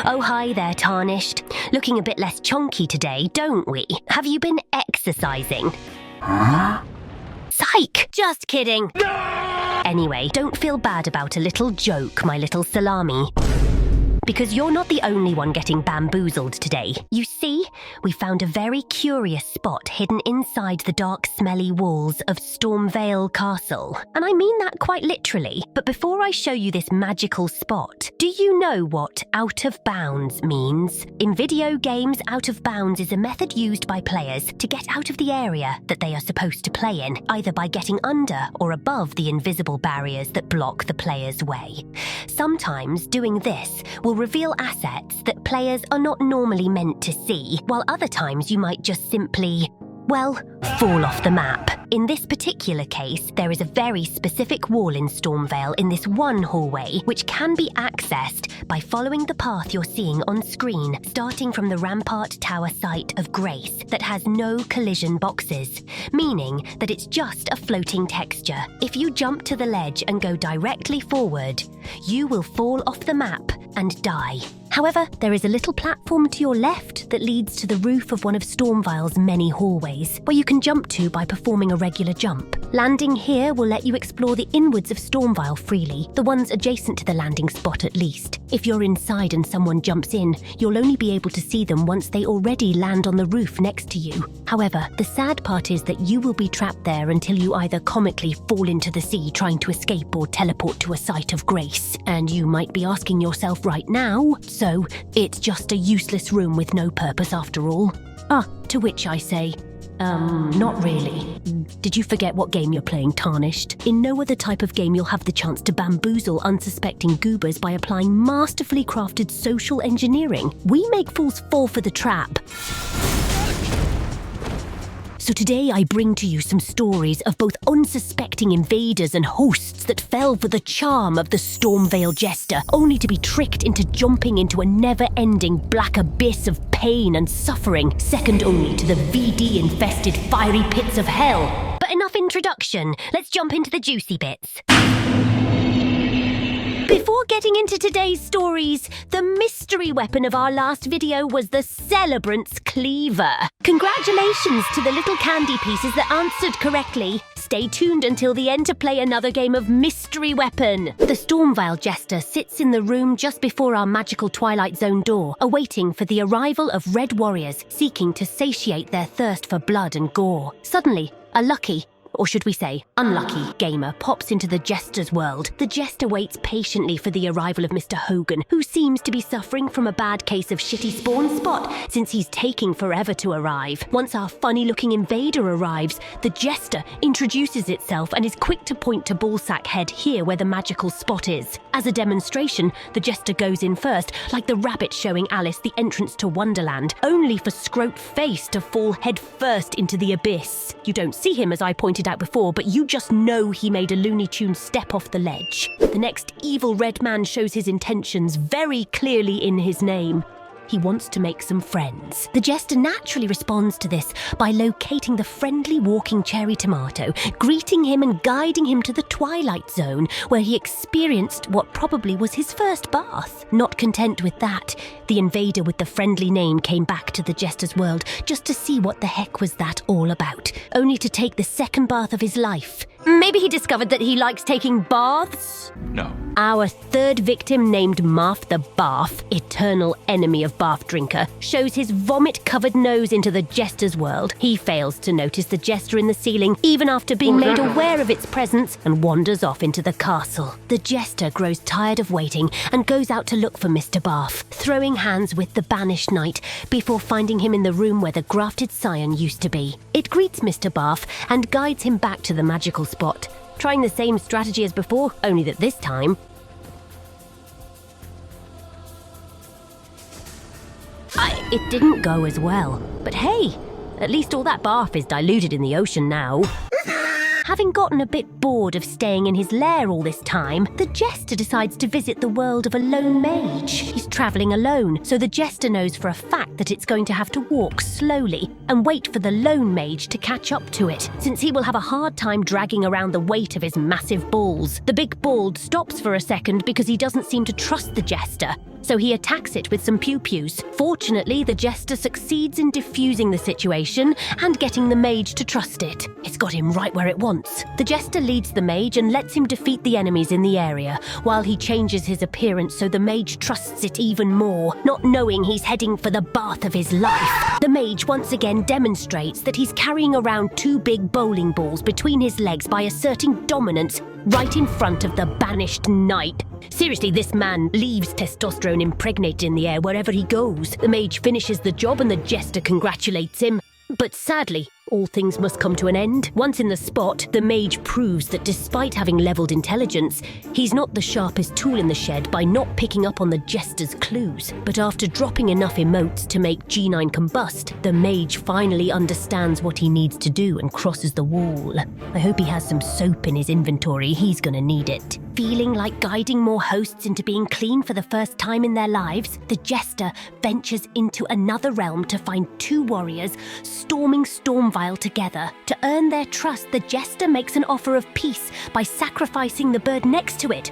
Oh, hi there, Tarnished. Looking a bit less chonky today, don't we? Have you been exercising? Huh? Psych! Just kidding. Anyway, don't feel bad about a little joke, my little salami. Because you're not the only one getting bamboozled today. You see, we found a very curious spot hidden inside the dark, smelly walls of Stormvale Castle. And I mean that quite literally. But before I show you this magical spot, do you know what out of bounds means? In video games, out of bounds is a method used by players to get out of the area that they are supposed to play in, either by getting under or above the invisible barriers that block the player's way. Sometimes doing this will reveal assets that players are not normally meant to see, while other times you might just simply, well, fall off the map. In this particular case, there is a very specific wall in Stormvale in this one hallway, which can be accessed by following the path you're seeing on screen, starting from the Rampart Tower site of Grace that has no collision boxes, meaning that it's just a floating texture. If you jump to the ledge and go directly forward, you will fall off the map and die. However, there is a little platform to your left that leads to the roof of one of Stormvale's many hallways, where you can jump to by performing a regular jump. Landing here will let you explore the inwards of Stormvale freely, the ones adjacent to the landing spot at least. If you're inside and someone jumps in, you'll only be able to see them once they already land on the roof next to you. However, the sad part is that you will be trapped there until you either comically fall into the sea trying to escape or teleport to a site of grace. And you might be asking yourself right now, so it's just a useless room with no purpose after all? To which I say, not really. Did you forget what game you're playing, Tarnished? In no other type of game you'll have the chance to bamboozle unsuspecting goobers by applying masterfully crafted social engineering. We make fools fall for the trap. So today I bring to you some stories of both unsuspecting invaders and hosts that fell for the charm of the Stormvale Jester, only to be tricked into jumping into a never-ending black abyss of pain and suffering, second only to the VD-infested fiery pits of hell. But enough introduction, let's jump into the juicy bits. Before getting into today's stories, the mystery weapon of our last video was the Celebrant's Cleaver. Congratulations to the little candy pieces that answered correctly. Stay tuned until the end to play another game of Mystery Weapon. The Stormvale Jester sits in the room just before our magical Twilight Zone door, awaiting for the arrival of red warriors seeking to satiate their thirst for blood and gore. Suddenly, a lucky, or should we say, unlucky gamer pops into the Jester's world. The Jester waits patiently for the arrival of Mr. Hogan, who seems to be suffering from a bad case of shitty spawn spot, since he's taking forever to arrive. Once our funny-looking invader arrives, the Jester introduces itself and is quick to point to Ballsack Head here where the magical spot is. As a demonstration, the Jester goes in first, like the rabbit showing Alice the entrance to Wonderland, only for Scrope Face to fall head first into the abyss. You don't see him, as I pointed out before, but you just know he made a Looney Tunes step off the ledge. The next evil red man shows his intentions very clearly in his name. He wants to make some friends. The Jester naturally responds to this by locating the friendly walking cherry tomato, greeting him and guiding him to the Twilight Zone, where he experienced what probably was his first bath. Not content with that, the invader with the friendly name came back to the Jester's world just to see what the heck was that all about, only to take the second bath of his life. Maybe he discovered that he likes taking baths? No. Our third victim, named Marth the Bath, eternal enemy of bath drinker, shows his vomit-covered nose into the Jester's world. He fails to notice the Jester in the ceiling, even after being made aware of its presence, and wanders off into the castle. The Jester grows tired of waiting and goes out to look for Mr. Bath, throwing hands with the banished knight before finding him in the room where the grafted scion used to be. It greets Mr. Bath and guides him back to the magical spot, trying the same strategy as before, only that this time it didn't go as well. But hey, at least all that bath is diluted in the ocean now. Having gotten a bit bored of staying in his lair all this time, the Jester decides to visit the world of a Lone Mage. He's travelling alone, so the Jester knows for a fact that it's going to have to walk slowly and wait for the Lone Mage to catch up to it, since he will have a hard time dragging around the weight of his massive balls. The big bald stops for a second because he doesn't seem to trust the Jester, so he attacks it with some pew-pews. Fortunately, the Jester succeeds in defusing the situation and getting the mage to trust it. It's got him right where it wants. The Jester leads the mage and lets him defeat the enemies in the area, while he changes his appearance so the mage trusts it even more, not knowing he's heading for the bath of his life. The mage once again demonstrates that he's carrying around 2 big bowling balls between his legs by asserting dominance right in front of the banished knight. Seriously, this man leaves testosterone impregnated in the air wherever he goes. The mage finishes the job and the Jester congratulates him. But sadly, all things must come to an end. Once in the spot, the mage proves that despite having leveled intelligence, he's not the sharpest tool in the shed by not picking up on the Jester's clues. But after dropping enough emotes to make G9 combust, the mage finally understands what he needs to do and crosses the wall. I hope he has some soap in his inventory, he's gonna need it. Feeling like guiding more hosts into being clean for the first time in their lives, the Jester ventures into another realm to find 2 warriors storming Stormvile together. To earn their trust, the Jester makes an offer of peace by sacrificing the bird next to it,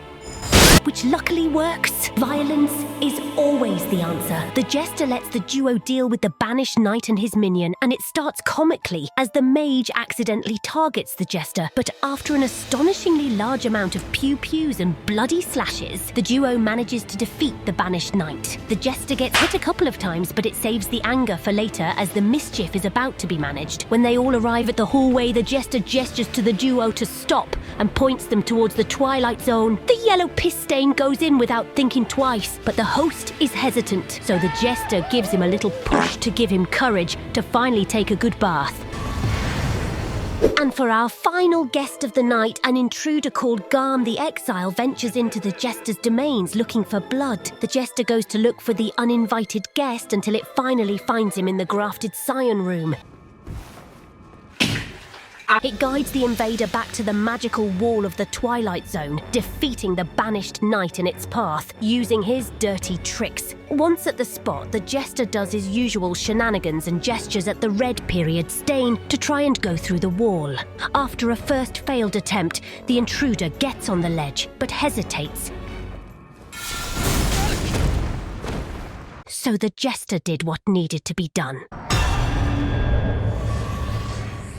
which luckily works. Violence is always the answer. The Jester lets the duo deal with the banished knight and his minion, and it starts comically as the mage accidentally targets the Jester. But after an astonishingly large amount of pew-pews and bloody slashes, the duo manages to defeat the banished knight. The Jester gets hit a couple of times, but it saves the anger for later as the mischief is about to be managed. When they all arrive at the hallway, the Jester gestures to the duo to stop and points them towards the Twilight Zone. The yellow piss stain goes in without thinking twice, but the host is hesitant, so the Jester gives him a little push to give him courage to finally take a good bath. And for our final guest of the night, an intruder called Garm the Exile ventures into the Jester's domains looking for blood. The Jester goes to look for the uninvited guest until it finally finds him in the grafted Scion room. It guides the invader back to the magical wall of the Twilight Zone, defeating the banished knight in its path, using his dirty tricks. Once at the spot, the Jester does his usual shenanigans and gestures at the red period stain to try and go through the wall. After a first failed attempt, the intruder gets on the ledge, but hesitates. So the Jester did what needed to be done.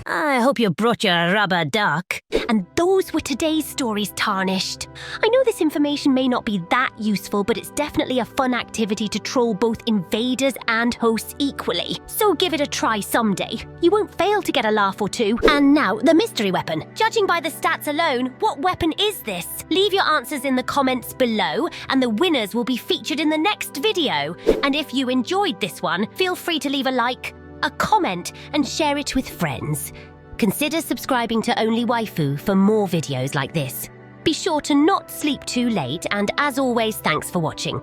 I hope you brought your rubber duck. And those were today's stories, Tarnished. I know this information may not be that useful, but it's definitely a fun activity to troll both invaders and hosts equally. So give it a try someday. You won't fail to get a laugh or two. And now, the mystery weapon. Judging by the stats alone, what weapon is this? Leave your answers in the comments below, and the winners will be featured in the next video. And if you enjoyed this one, feel free to leave a like, a comment, and share it with friends. Consider subscribing to OnlyWaifu for more videos like this. Be sure to not sleep too late, and as always, thanks for watching.